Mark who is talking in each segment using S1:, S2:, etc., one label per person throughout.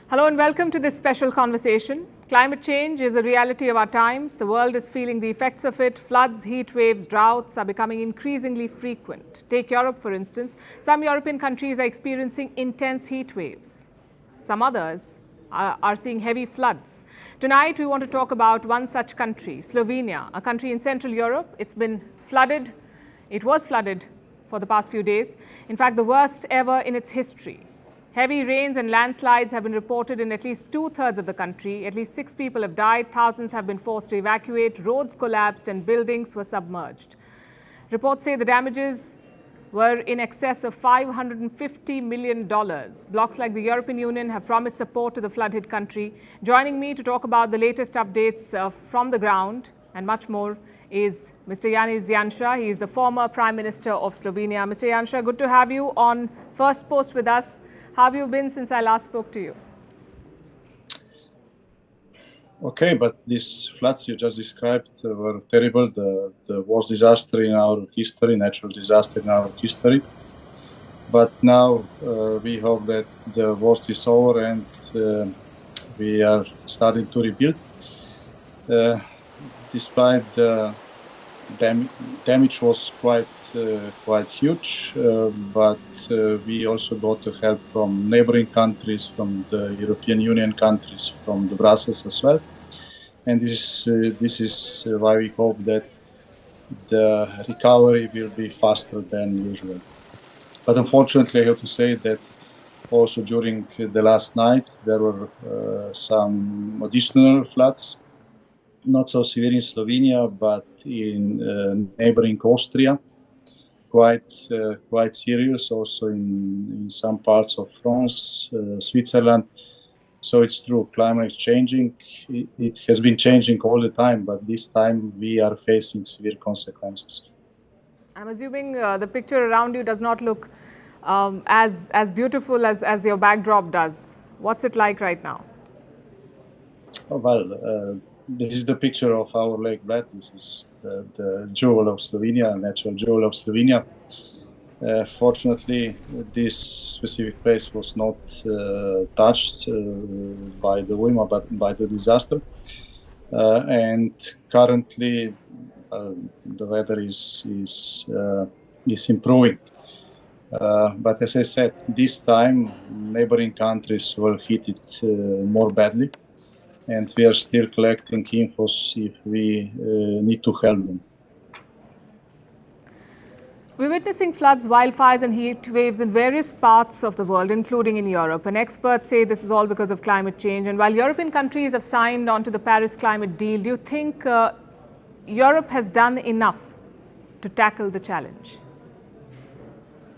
S1: Hello and welcome to this special conversation. Climate change is a reality of our times. The world is feeling the effects of it. Floods, heat waves, droughts are becoming increasingly frequent. Take Europe, for instance. Some European countries are experiencing intense heat waves. Some others are seeing heavy floods. Tonight, we want to talk about one such country, Slovenia, a country in Central Europe. It's been flooded. It was flooded for the past few days. In fact, the worst ever in its history. Heavy rains and landslides have been reported in at least two-thirds of the country. At least 6 people have died. Thousands have been forced to evacuate. Roads collapsed and buildings were submerged. Reports say the damages were in excess of $550 million. Blocs like the European Union have promised support to the flood-hit country. Joining me to talk about the latest updates from the ground and much more is Mr. Janez Jansa. He is the former Prime Minister of Slovenia. Mr. Jansa, good to have you on Firstpost with us. How have you been since I last spoke to you?
S2: Okay, but these floods you just described were terrible. The worst disaster in our history, natural disaster in our history. But now we hope that the worst is over and we are starting to rebuild. Despite the damage was quite huge, but we also got the help from neighboring countries, from the European Union countries, from the Brussels as well. And this is why we hope that the recovery will be faster than usual. But unfortunately, I have to say that also during the last night, there were some additional floods. Not so severe in Slovenia, but in neighboring Austria, quite serious. Also in some parts of France, Switzerland. So it's true, climate is changing. It has been changing all the time, but this time we are facing severe consequences.
S1: I'm assuming the picture around you does not look as beautiful as your backdrop does. What's it like right now?
S2: Well, this is the picture of our Lake Bled. This is the jewel of Slovenia, natural jewel of Slovenia. Fortunately, this specific place was not touched by the wind, but by the disaster. And currently, the weather is improving. But as I said, this time neighboring countries were hit more badly. And we are still collecting infos if we need to help them.
S1: We're witnessing floods, wildfires and heat waves in various parts of the world, including in Europe. And experts say this is all because of climate change. And while European countries have signed on to the Paris climate deal, do you think Europe has done enough to tackle the challenge?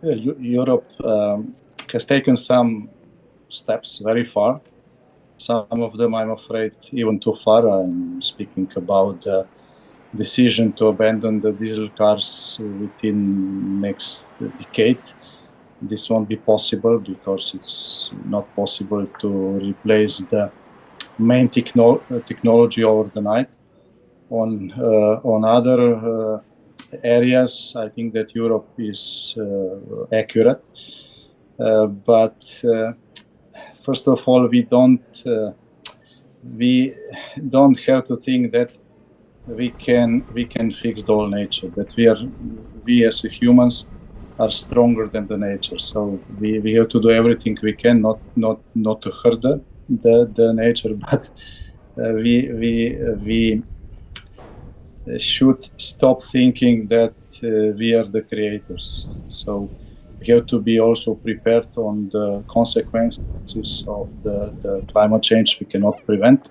S2: Well, Europe has taken some steps very far. Some of them, I'm afraid, even too far. I'm speaking about the decision to abandon the diesel cars within next decade. This won't be possible because it's not possible to replace the main technology over the night. On other areas, I think that Europe is accurate, but first of all, we don't have to think that we can fix the whole nature. That we as humans are stronger than the nature. So we have to do everything we can, not to hurt the nature, but we should stop thinking that we are the creators. So we have to be also prepared on the consequences of the climate change we cannot prevent.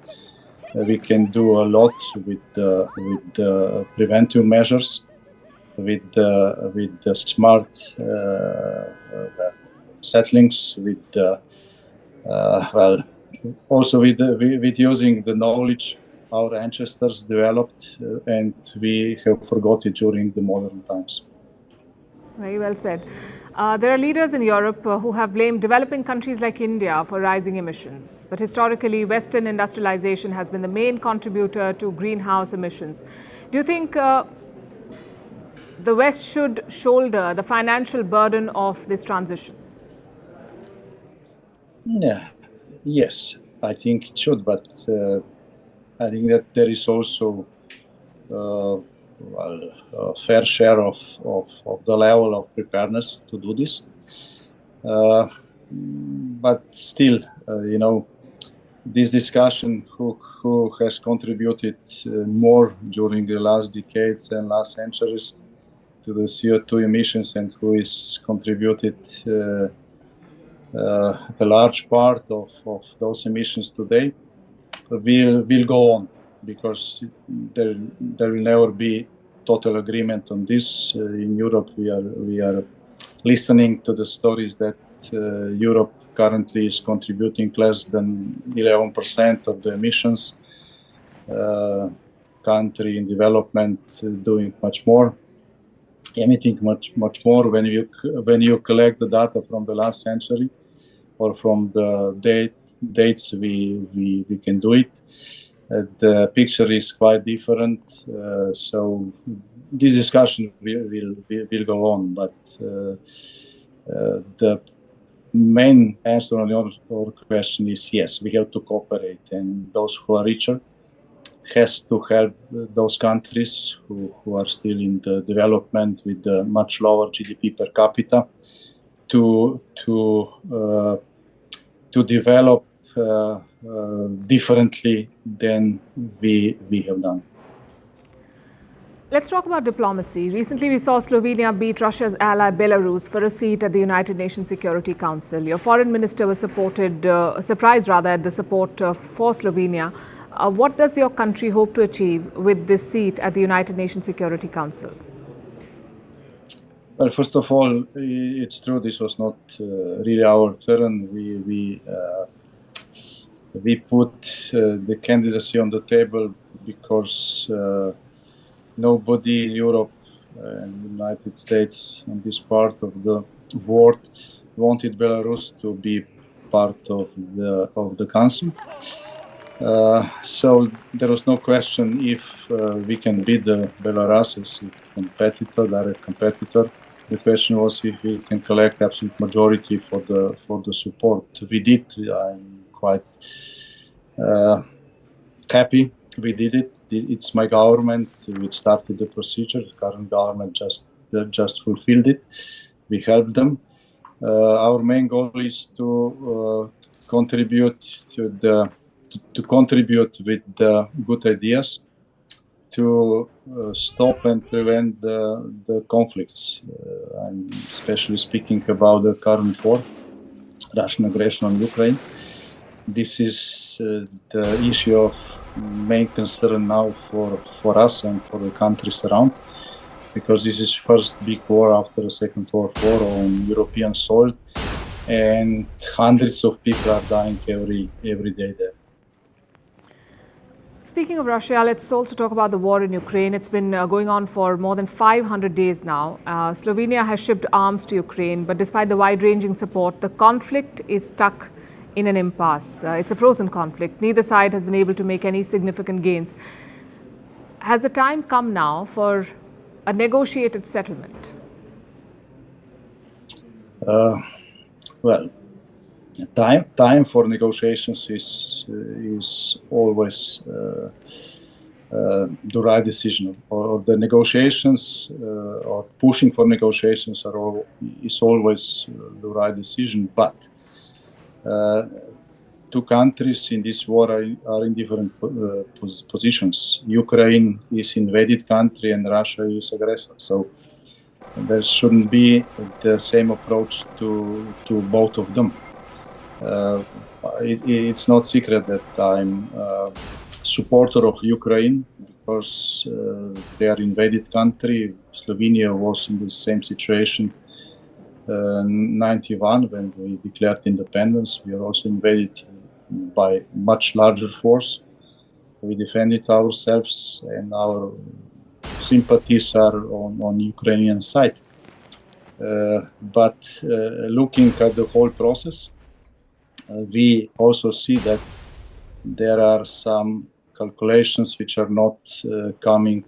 S2: We can do a lot with the preventive measures, with the smart settlings, also with using the knowledge our ancestors developed and we have forgotten during the modern times.
S1: Very well said. There are leaders in Europe who have blamed developing countries like India for rising emissions. But historically, Western industrialization has been the main contributor to greenhouse emissions. Do you think the West should shoulder the financial burden of this transition?
S2: Yeah, Yes, I think it should, but I think that there is also a fair share of the level of preparedness to do this. But still, this discussion, who has contributed more during the last decades and last centuries to the CO2 emissions, and who is contributed the large part of those emissions today, will go on, because there will never be total agreement on this. In Europe, we are listening to the stories that Europe currently is contributing less than 11% of the emissions. Country in development doing much more, emitting much more. When you collect the data from the last century or from the dates we can do it, the picture is quite different. So this discussion will go on, but the main answer on your question is yes, we have to cooperate, and those who are richer has to help those countries who are still in the development with the much lower GDP per capita to develop differently than we have done.
S1: Let's talk about diplomacy. Recently, we saw Slovenia beat Russia's ally Belarus for a seat at the United Nations Security Council. Your foreign minister was surprised at the support for Slovenia. What does your country hope to achieve with this seat at the United Nations Security Council?
S2: Well, first of all, it's true this was not really our turn. We put the candidacy on the table because nobody in Europe and the United States and this part of the world wanted Belarus to be part of the council. So there was no question if we can beat the Belarus as a direct competitor. The question was if we can collect absolute majority for the support. We did. I'm quite happy we did it. It's my government which started the procedure. The current government just fulfilled it. We helped them. Our main goal is to contribute with the good ideas to stop and prevent the conflicts. I'm especially speaking about the current war, Russian aggression on Ukraine. This is the issue of main concern now for us and for the countries around, because this is first big war after the Second World War on European soil, and hundreds of people are dying every day there.
S1: Speaking of Russia, let's also talk about the war in Ukraine. It's been going on for more than 500 days now. Slovenia has shipped arms to Ukraine, but despite the wide-ranging support, the conflict is stuck in an impasse. It's a frozen conflict. Neither side has been able to make any significant gains. Has the time come now for a negotiated settlement?
S2: Well, time for negotiations is always the right decision, or the negotiations or pushing for negotiations is always the right decision. But two countries in this war are in different positions. Ukraine is invaded country and Russia is aggressor. So there shouldn't be the same approach to both of them. It's not secret that I'm a supporter of Ukraine because they are invaded country. Slovenia was in the same situation in 91 when we declared independence. We are also invaded by much larger force. We defended ourselves, and our sympathies are on Ukrainian side. But looking at the whole process, we also see that there are some calculations which are not coming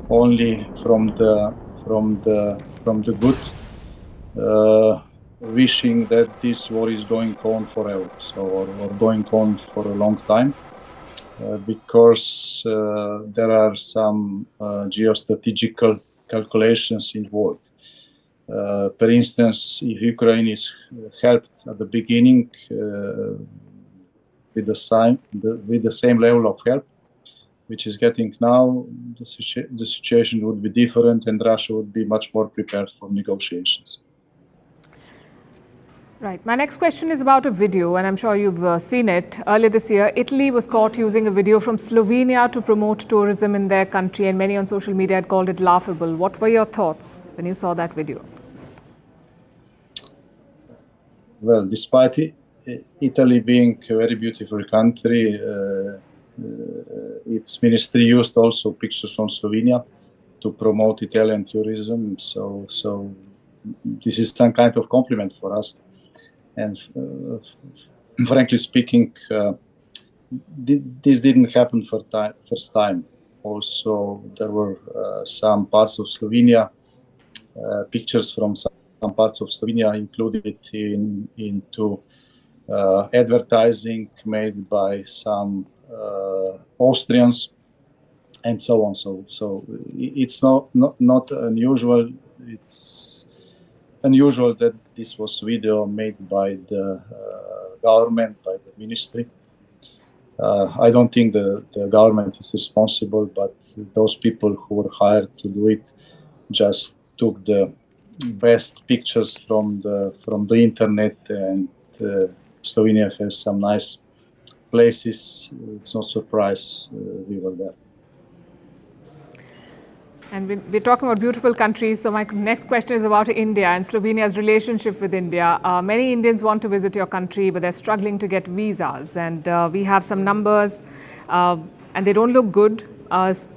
S2: only from the good. wishing that this war is going on forever, or going on for a long time, because there are some geostrategical calculations involved. For instance, if Ukraine is helped at the beginning with the same level of help which is getting now, the situation would be different, and Russia would be much more prepared for negotiations.
S1: Right. My next question is about a video, and I'm sure you've seen it. Earlier this year, Italy was caught using a video from Slovenia to promote tourism in their country, and many on social media had called it laughable. What were your thoughts when you saw that video?
S2: Well, despite Italy being a very beautiful country, its ministry used also pictures from Slovenia to promote Italian tourism. So this is some kind of compliment for us. And frankly speaking, this didn't happen first time. Also, there were some parts of Slovenia, pictures from some parts of Slovenia included into advertising made by some Austrians, and so on. So it's not unusual. It's unusual that this was video made by the government, by the ministry. I don't think the government is responsible, but those people who were hired to do it just took the best pictures from the internet, and Slovenia has some nice places. It's no surprise we were there.
S1: And we're talking about beautiful countries, so my next question is about India and Slovenia's relationship with India. Many Indians want to visit your country, but they're struggling to get visas. And we have some numbers, and they don't look good.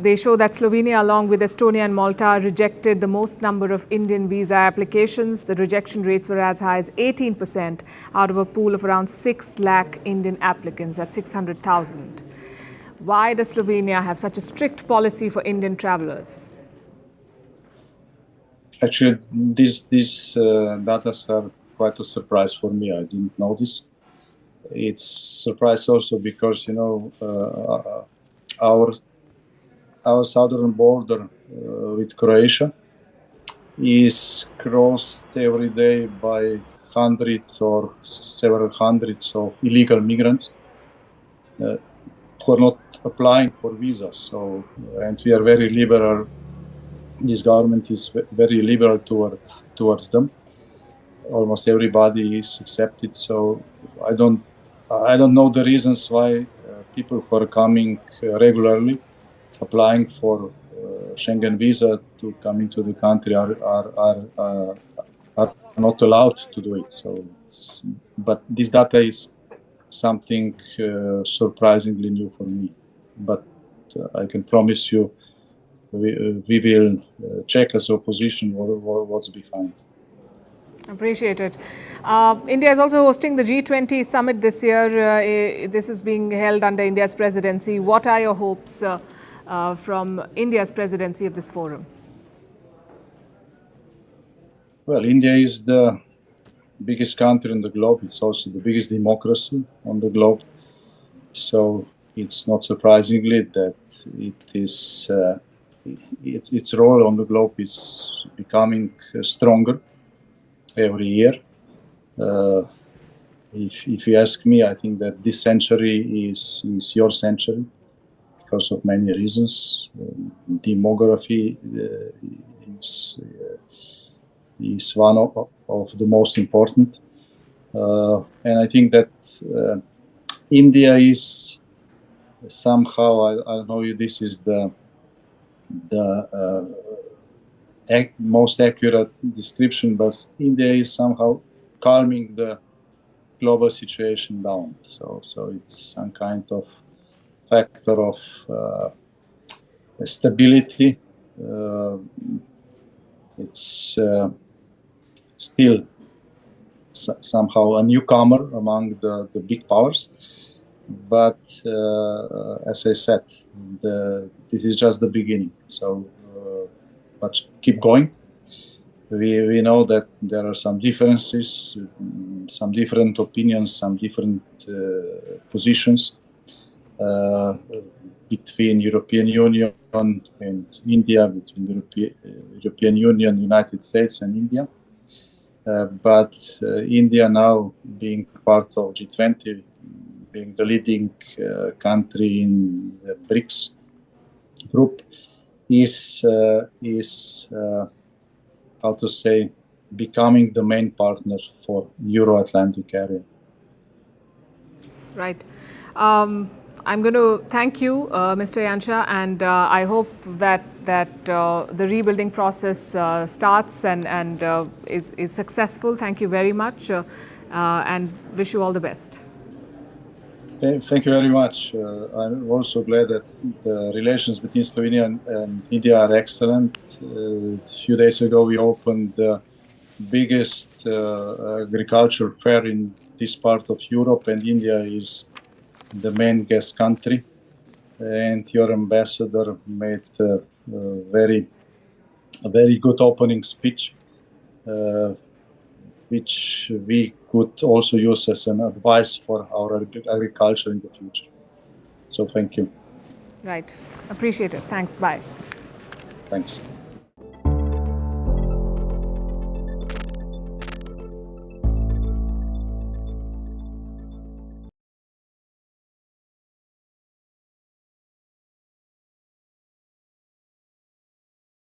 S1: They show that Slovenia, along with Estonia and Malta, rejected the most number of Indian visa applications. The rejection rates were as high as 18% out of a pool of around 6 lakh Indian applicants. That's 600,000. Why does Slovenia have such a strict policy for Indian travelers?
S2: Actually, these data are quite a surprise for me. I didn't know this. It's a surprise also because, you know, our southern border with Croatia is crossed every day by hundreds or several hundreds of illegal migrants who are not applying for visas. So, and we are very liberal. This government is very liberal towards them. Almost everybody is accepted. So I don't know the reasons why people who are coming regularly, applying for Schengen visa to come into the country are not allowed to do it. So, but this data is something surprisingly new for me. But I can promise you, we will check as opposition what's behind.
S1: Appreciate it. India is also hosting the G20 Summit this year. This is being held under India's presidency. What are your hopes from India's presidency of this forum?
S2: Well, India is the biggest country in the globe. It's also the biggest democracy on the globe. So it's not surprisingly that it is its role on the globe is becoming stronger every year. If you ask me, I think that this century is your century because of many reasons. Demography is one of the most important. And I think that India is somehow, I don't know if this is the most accurate description, but India is somehow calming the global situation down. So it's some kind of factor of stability. It's still somehow a newcomer among the big powers. But as I said, this is just the beginning. So, but keep going. we know that there are some differences, some different opinions, some different positions between European Union and India, between European Union, United States and India. But India now being part of G20, being the leading country in the BRICS group, is how to say, becoming the main partner for Euro-Atlantic area.
S1: Right. I'm going to thank you, Mr. Jansa, and I hope that the rebuilding process starts and is successful. Thank you very much, and wish you all the best.
S2: Thank you very much. I'm also glad that the relations between Slovenia and India are excellent. A few days ago, we opened the biggest agricultural fair in this part of Europe, and India is the main guest country. And your ambassador made a very good opening speech, which we could also use as an advice for our agriculture in the future. So thank you.
S1: Right. Appreciate it. Thanks. Bye.
S2: Thanks.